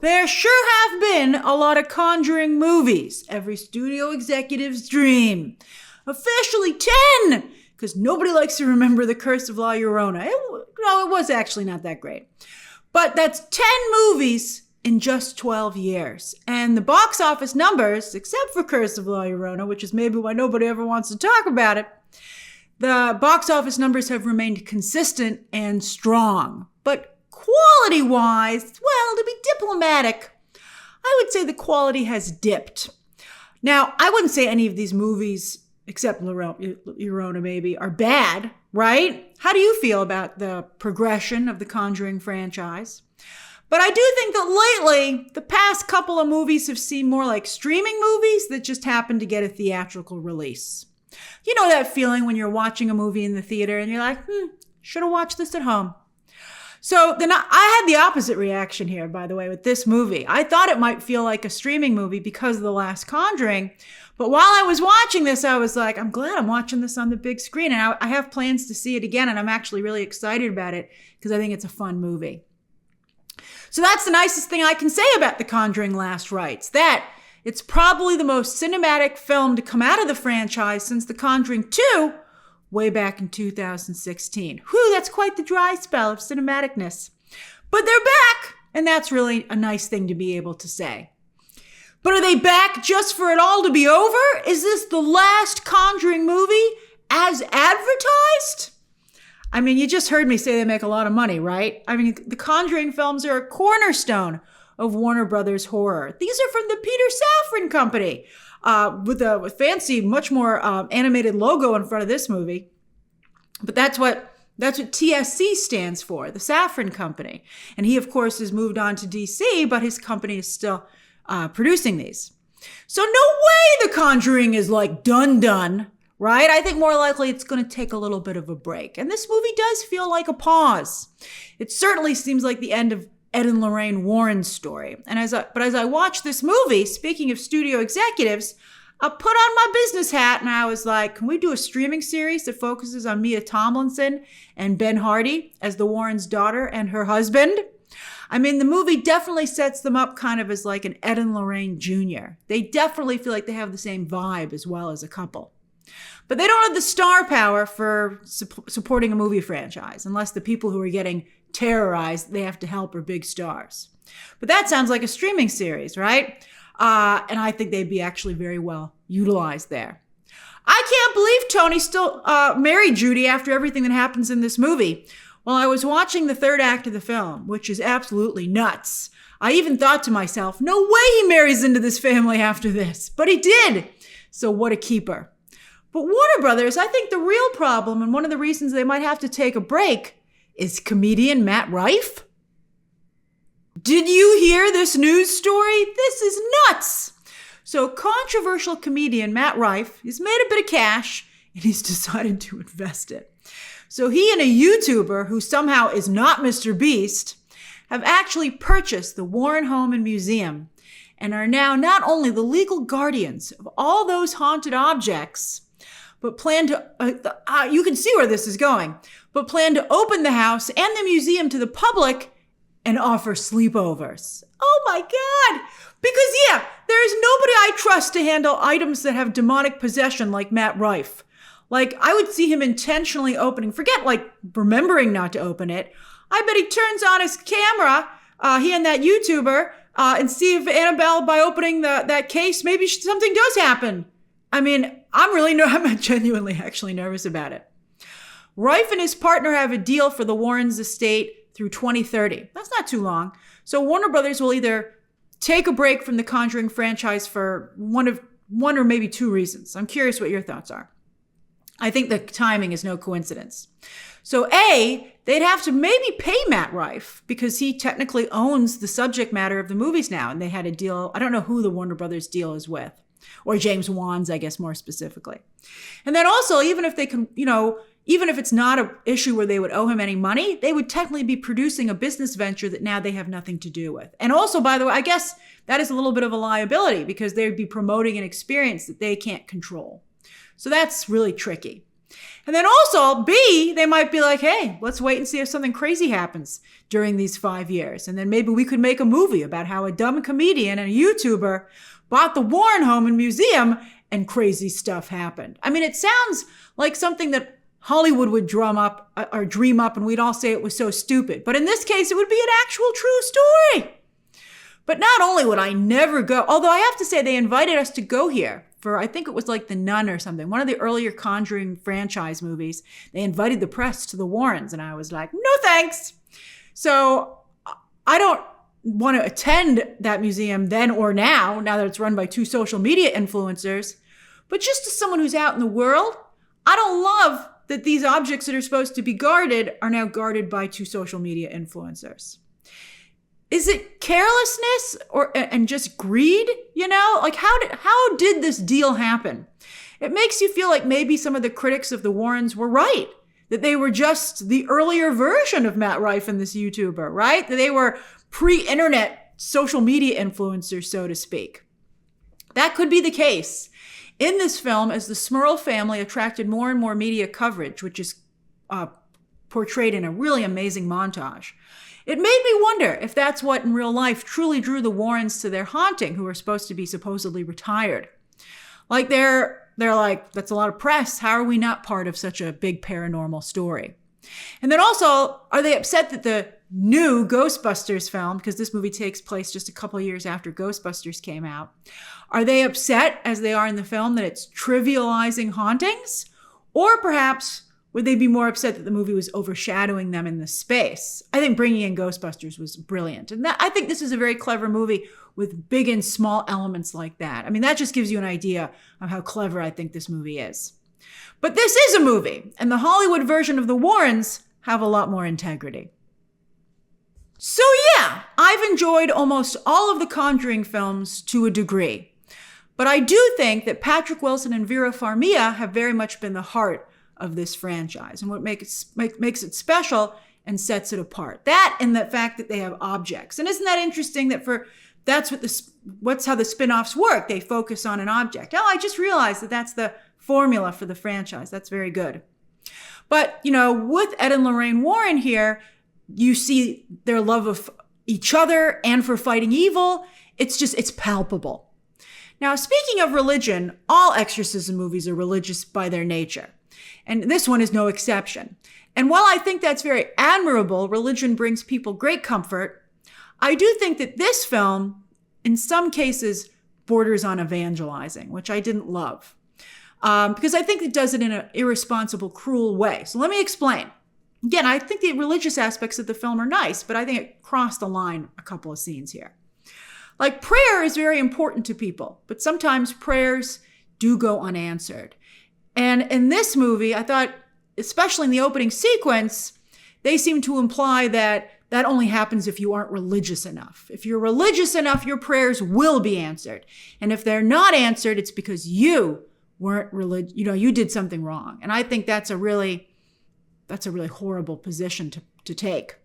there sure have been a lot of Conjuring movies. Every studio executive's dream. Officially 10, because nobody likes to remember The Curse of La Llorona. It was actually not that great. But that's 10 movies in just 12 years. And the box office numbers, except for Curse of La Llorona, which is maybe why nobody ever wants to talk about it, the box office numbers have remained consistent and strong. But quality-wise, well, to be diplomatic, I would say the quality has dipped. Now, I wouldn't say any of these movies, except Llorona maybe, are bad, right? How do you feel about the progression of the Conjuring franchise? But I do think that lately, the past couple of movies have seemed more like streaming movies that just happen to get a theatrical release. You know that feeling when you're watching a movie in the theater and you're like, should have watched this at home. So then I had the opposite reaction here, by the way, with this movie. I thought it might feel like a streaming movie because of The Last Conjuring. But while I was watching this, I was like, I'm glad I'm watching this on the big screen. And I have plans to see it again. And I'm actually really excited about it because I think it's a fun movie. So that's the nicest thing I can say about The Conjuring Last Rites. That it's probably the most cinematic film to come out of the franchise since The Conjuring 2, way back in 2016. Whew, that's quite the dry spell of cinematicness. But they're back, and that's really a nice thing to be able to say. But are they back just for it all to be over? Is this the last Conjuring movie as advertised? I mean, you just heard me say they make a lot of money, right? I mean, the Conjuring films are a cornerstone of Warner Brothers horror. These are from the Peter Safran Company, with a fancy, much more animated logo in front of this movie. But that's what TSC stands for, the Safran Company. And he, of course, has moved on to DC, but his company is still producing these. So no way The Conjuring is like done, right? I think more likely it's going to take a little bit of a break. And this movie does feel like a pause. It certainly seems like the end of Ed and Lorraine Warren's story. And as I watched this movie, speaking of studio executives, I put on my business hat and I was like, can we do a streaming series that focuses on Mia Tomlinson and Ben Hardy as the Warrens' daughter and her husband? I mean, the movie definitely sets them up kind of as like an Ed and Lorraine Jr. They definitely feel like they have the same vibe as well as a couple. But they don't have the star power for supporting a movie franchise unless the people who are getting terrorized they have to help are big stars. But that sounds like a streaming series, right? And I think they'd be actually very well utilized there. I can't believe Tony still married Judy after everything that happens in this movie. Well, I was watching the third act of the film, which is absolutely nuts. I even thought to myself, no way he marries into this family after this. But he did. So what a keeper. But Warner Brothers, I think the real problem, and one of the reasons they might have to take a break, is comedian Matt Rife. Did you hear this news story? This is nuts. So controversial comedian Matt Rife has made a bit of cash and he's decided to invest it. So he and a YouTuber who somehow is not Mr. Beast have actually purchased the Warren Home and Museum and are now not only the legal guardians of all those haunted objects, but plan to, you can see where this is going, but plan to open the house and the museum to the public and offer sleepovers. Oh my God. Because there is nobody I trust to handle items that have demonic possession like Matt Rife. Like, I would see him intentionally opening, forget like remembering not to open it. I bet he turns on his camera, he and that YouTuber, and see if Annabelle, by opening that case, maybe something does happen. I mean, I'm genuinely actually nervous about it. Rife and his partner have a deal for the Warrens estate through 2030. That's not too long. So Warner Brothers will either take a break from the Conjuring franchise for one or maybe two reasons. I'm curious what your thoughts are. I think the timing is no coincidence. So A, they'd have to maybe pay Matt Rife because he technically owns the subject matter of the movies now. And they had a deal. I don't know who the Warner Brothers deal is with, or James Wan's, I guess, more specifically. And then also, even if they can, even if it's not an issue where they would owe him any money, they would technically be producing a business venture that now they have nothing to do with. And also, by the way, I guess that is a little bit of a liability because they would be promoting an experience that they can't control. So that's really tricky. And then also, B, they might be like, hey, let's wait and see if something crazy happens during these 5 years. And then maybe we could make a movie about how a dumb comedian and a YouTuber bought the Warren home and museum and crazy stuff happened. I mean, it sounds like something that Hollywood would drum up or dream up and we'd all say it was so stupid. But in this case, it would be an actual true story. But not only would I never go, although I have to say they invited us to go here for, I think it was like The Nun or something, one of the earlier Conjuring franchise movies. They invited the press to the Warrens and I was like, no thanks. So I don't want to attend that museum then or now that it's run by two social media influencers. But just as someone who's out in the world, I don't love that these objects that are supposed to be guarded are now guarded by two social media influencers. Is it carelessness and just greed? You know, like how did this deal happen? It makes you feel like maybe some of the critics of the Warrens were right, that they were just the earlier version of Matt Rife and this YouTuber, right? That they were pre-internet social media influencers, so to speak. That could be the case. In this film, as the Smurl family attracted more and more media coverage, which is portrayed in a really amazing montage, it made me wonder if that's what in real life truly drew the Warrens to their haunting, who are supposed to be supposedly retired. Like they're like, that's a lot of press. How are we not part of such a big paranormal story? And then also, are they upset that the new Ghostbusters film, because this movie takes place just a couple of years after Ghostbusters came out, are they upset, as they are in the film, that it's trivializing hauntings? Or perhaps would they be more upset that the movie was overshadowing them in the space? I think bringing in Ghostbusters was brilliant. And I think this is a very clever movie with big and small elements like that. I mean, that just gives you an idea of how clever I think this movie is. But this is a movie, and the Hollywood version of the Warrens have a lot more integrity. So yeah, I've enjoyed almost all of the Conjuring films to a degree. But I do think that Patrick Wilson and Vera Farmiga have very much been the heart of this franchise and what makes it special and sets it apart. That and the fact that they have objects. And isn't that interesting that what's how the spin-offs work? They focus on an object. Oh, I just realized that that's the formula for the franchise. That's very good. But, you know, with Ed and Lorraine Warren here, you see their love of each other and for fighting evil. It's palpable. Now, speaking of religion, all exorcism movies are religious by their nature. And this one is no exception. And while I think that's very admirable, religion brings people great comfort, I do think that this film, in some cases, borders on evangelizing, which I didn't love. Because I think it does it in an irresponsible, cruel way. So let me explain. Again, I think the religious aspects of the film are nice, but I think it crossed the line a couple of scenes here. Like, prayer is very important to people, but sometimes prayers do go unanswered. And in this movie, I thought, especially in the opening sequence, they seem to imply that that only happens if you aren't religious enough. If you're religious enough, your prayers will be answered. And if they're not answered, it's because you weren't religious, you did something wrong. And I think that's a really horrible position to take.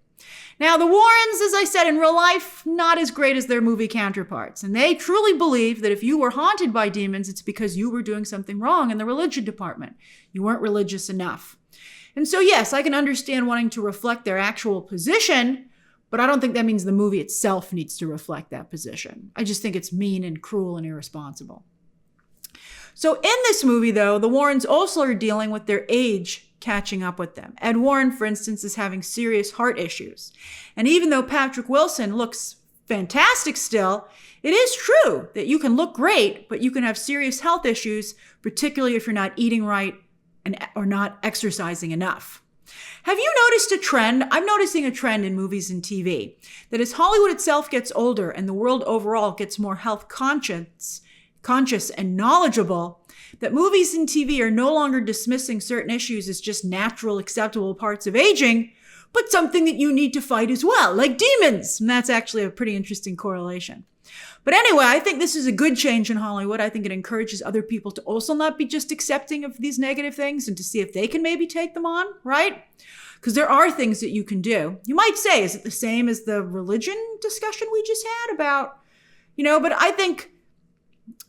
Now, the Warrens, as I said, in real life, not as great as their movie counterparts. And they truly believe that if you were haunted by demons, it's because you were doing something wrong in the religion department. You weren't religious enough. And so, yes, I can understand wanting to reflect their actual position, but I don't think that means the movie itself needs to reflect that position. I just think it's mean and cruel and irresponsible. So in this movie, though, the Warrens also are dealing with their age catching up with them. Ed Warren, for instance, is having serious heart issues. And even though Patrick Wilson looks fantastic still, it is true that you can look great, but you can have serious health issues, particularly if you're not eating right or not exercising enough. Have you noticed a trend? I'm noticing a trend in movies and TV, that as Hollywood itself gets older and the world overall gets more health conscious and knowledgeable, that movies and TV are no longer dismissing certain issues as just natural, acceptable parts of aging, but something that you need to fight as well, like demons. And that's actually a pretty interesting correlation. But anyway, I think this is a good change in Hollywood. I think it encourages other people to also not be just accepting of these negative things and to see if they can maybe take them on, right? Because there are things that you can do. You might say, is it the same as the religion discussion we just had about, but I think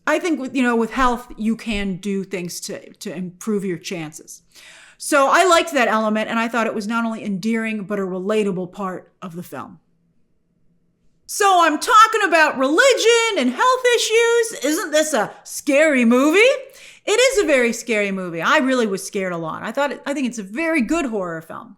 I think with health, you can do things to improve your chances. So I liked that element, and I thought it was not only endearing, but a relatable part of the film. So I'm talking about religion and health issues. Isn't this a scary movie? It is a very scary movie. I really was scared a lot. I think it's a very good horror film.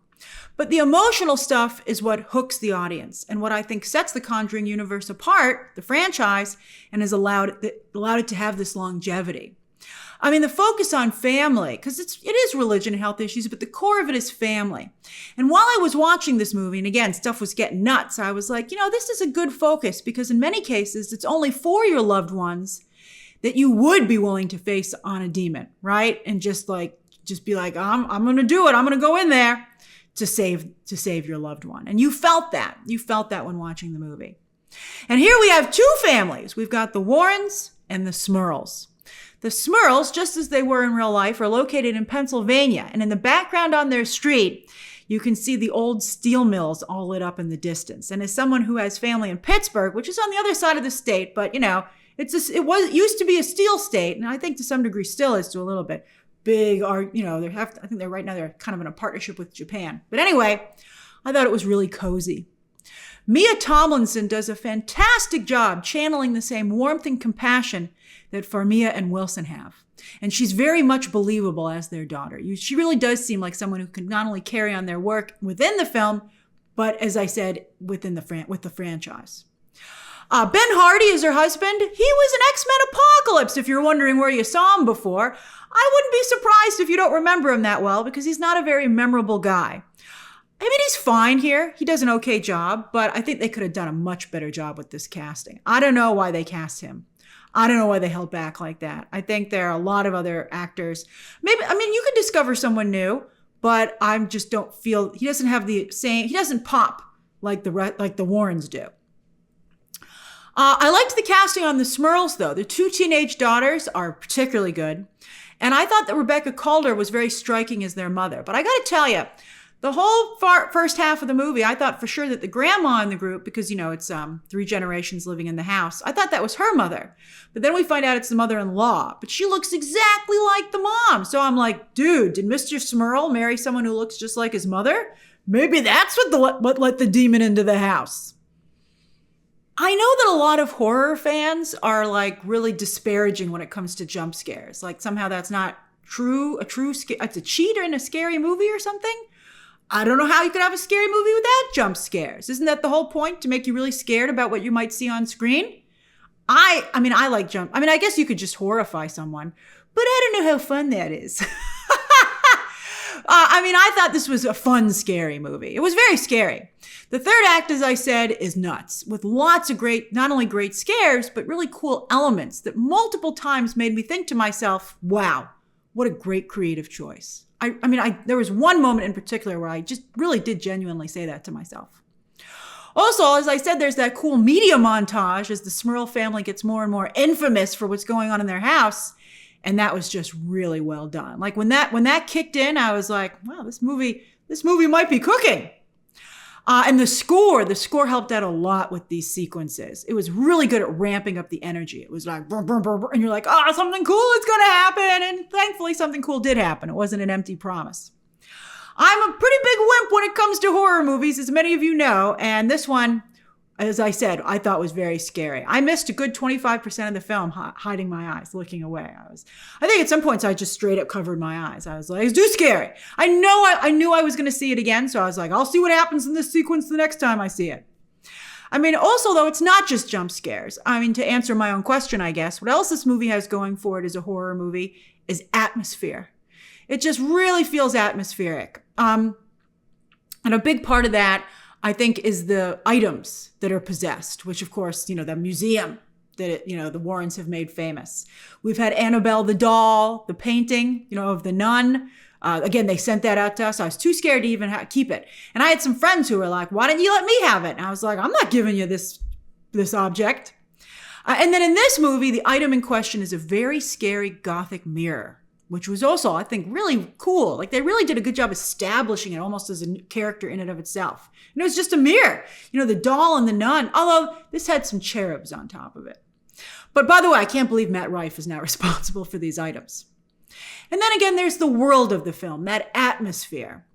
But the emotional stuff is what hooks the audience and what I think sets the Conjuring universe apart, the franchise, and has allowed it to have this longevity. I mean, the focus on family, because it is religion and health issues, but the core of it is family. And while I was watching this movie, and again, stuff was getting nuts, I was like, this is a good focus, because in many cases, it's only for your loved ones that you would be willing to face on a demon, right? And just be like, I'm going to do it. I'm going to go in there to save your loved one. And you felt that. You felt that when watching the movie. And here we have two families. We've got the Warrens and the Smurls. The Smurls, just as they were in real life, are located in Pennsylvania. And in the background on their street, you can see the old steel mills all lit up in the distance. And as someone who has family in Pittsburgh, which is on the other side of the state, but it used to be a steel state, and I think to some degree still is to a little bit. Big, I think they're kind of in a partnership with Japan. But anyway, I thought it was really cozy. Mia Tomlinson does a fantastic job channeling the same warmth and compassion that Farmiga and Wilson have. And she's very much believable as their daughter. She really does seem like someone who can not only carry on their work within the film, but as I said, with the franchise. Ben Hardy is her husband. He was an X-Men Apocalypse, if you're wondering where you saw him before. I wouldn't be surprised if you don't remember him that well, because he's not a very memorable guy. I mean, he's fine here. He does an okay job, but I think they could have done a much better job with this casting. I don't know why they cast him. I don't know why they held back like that. I think there are a lot of other actors. You could discover someone new, but I just don't feel, he doesn't have the same, he doesn't pop like the Warrens do. I liked the casting on the Smurls, though. The two teenage daughters are particularly good. And I thought that Rebecca Calder was very striking as their mother. But I got to tell you, the whole first half of the movie, I thought for sure that the grandma in the group, because, it's 3 generations living in the house, I thought that was her mother. But then we find out it's the mother-in-law. But she looks exactly like the mom. So I'm like, dude, did Mr. Smurl marry someone who looks just like his mother? Maybe that's what let the demon into the house. I know that a lot of horror fans are really disparaging when it comes to jump scares. Like somehow that's not true. It's a cheat in a scary movie or something. I don't know how you could have a scary movie without jump scares. Isn't that the whole point, to make you really scared about what you might see on screen? I guess you could just horrify someone, but I don't know how fun that is. I thought this was a fun, scary movie. It was very scary. The third act, as I said, is nuts, with lots of not only great scares, but really cool elements that multiple times made me think to myself, wow, what a great creative choice. There was one moment in particular where I just really did genuinely say that to myself. Also, as I said, there's that cool media montage as the Smurl family gets more and more infamous for what's going on in their house. And that was just really well done. Like when that kicked in, I was like, wow, this movie might be cooking. And the score helped out a lot with these sequences. It was really good at ramping up the energy. It was like, brr, brr, brr, brr, and you're like, oh, something cool is going to happen. And thankfully, something cool did happen. It wasn't an empty promise. I'm a pretty big wimp when it comes to horror movies, as many of you know. And this one, as I said, I thought was very scary. I missed a good 25% of the film hiding my eyes, looking away. I think at some points I just straight up covered my eyes. I was like, it's too scary. I knew I was going to see it again. So I was like, I'll see what happens in this sequence the next time I see it. Also, though, it's not just jump scares. To answer my own question, I guess, what else this movie has going for it as a horror movie is atmosphere. It just really feels atmospheric. And a big part of that, I think, is the items that are possessed, which of course, the museum that, the Warrens have made famous. We've had Annabelle the doll, the painting, of the nun. Again, they sent that out to us. I was too scared to even keep it. And I had some friends who were like, why didn't you let me have it? And I was like, I'm not giving you this object. And then in this movie, the item in question is a very scary Gothic mirror, which was also, I think, really cool. Like, they really did a good job establishing it almost as a character in and of itself. And it was just a mirror. The doll and the nun, although this had some cherubs on top of it. But by the way, I can't believe Matt Rife is now responsible for these items. And then again, there's the world of the film, that atmosphere.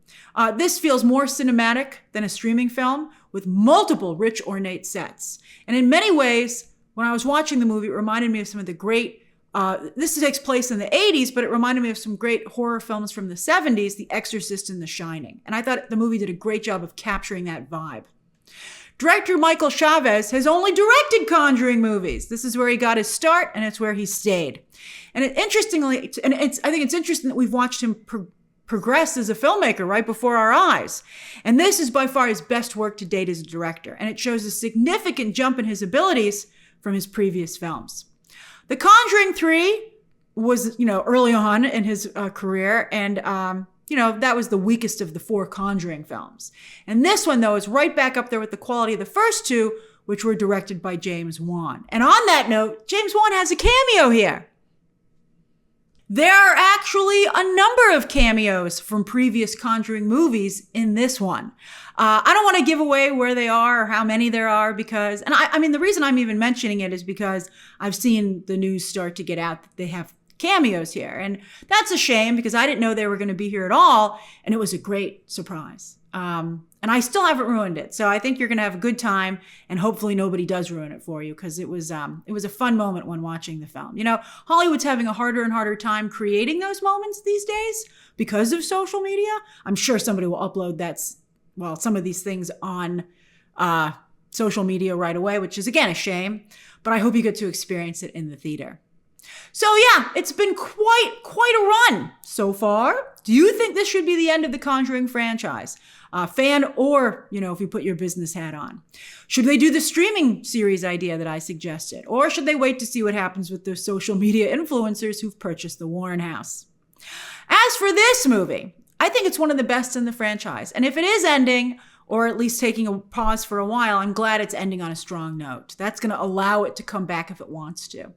This feels more cinematic than a streaming film with multiple rich, ornate sets. And in many ways, when I was watching the movie, it reminded me of some of the great, this takes place in the 80s, but it reminded me of some great horror films from the 70s, The Exorcist and The Shining. And I thought the movie did a great job of capturing that vibe. Director Michael Chaves has only directed Conjuring movies. This is where he got his start, and it's where he stayed. And I think it's interesting that we've watched him progress as a filmmaker right before our eyes. And this is by far his best work to date as a director, and it shows a significant jump in his abilities from his previous films. The Conjuring 3 was, early on in his career, and that was the weakest of the 4 Conjuring films. And this one, though, is right back up there with the quality of the first 2, which were directed by James Wan. And on that note, James Wan has a cameo here. There are actually a number of cameos from previous Conjuring movies in this one. I don't want to give away where they are or how many there are because, and I mean, the reason I'm even mentioning it is because I've seen the news start to get out that they have cameos here. And that's a shame because I didn't know they were going to be here at all. And it was a great surprise. And I still haven't ruined it. So I think you're going to have a good time and hopefully nobody does ruin it for you because it was a fun moment when watching the film. Hollywood's having a harder and harder time creating those moments these days because of social media. I'm sure somebody will upload some of these things on social media right away, which is again a shame, but I hope you get to experience it in the theater. So yeah, it's been quite a run so far. Do you think this should be the end of the Conjuring franchise? Fan or, if you put your business hat on. Should they do the streaming series idea that I suggested? Or should they wait to see what happens with those social media influencers who've purchased the Warren house? As for this movie, I think it's one of the best in the franchise. And if it is ending, or at least taking a pause for a while, I'm glad it's ending on a strong note. That's going to allow it to come back if it wants to.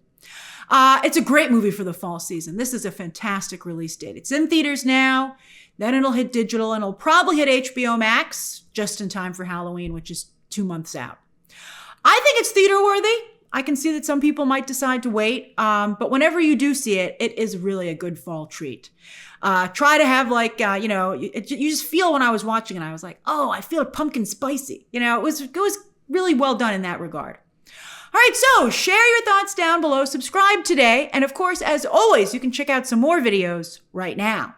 It's a great movie for the fall season. This is a fantastic release date. It's in theaters now, then it'll hit digital, and it'll probably hit HBO Max just in time for Halloween, which is 2 months out. I think it's theater worthy. I can see that some people might decide to wait, but whenever you do see it, it is really a good fall treat. Try to have you just feel when I was watching it, I was like, oh, I feel pumpkin spicy. It was really well done in that regard. All right, so share your thoughts down below, subscribe today, and of course, as always, you can check out some more videos right now.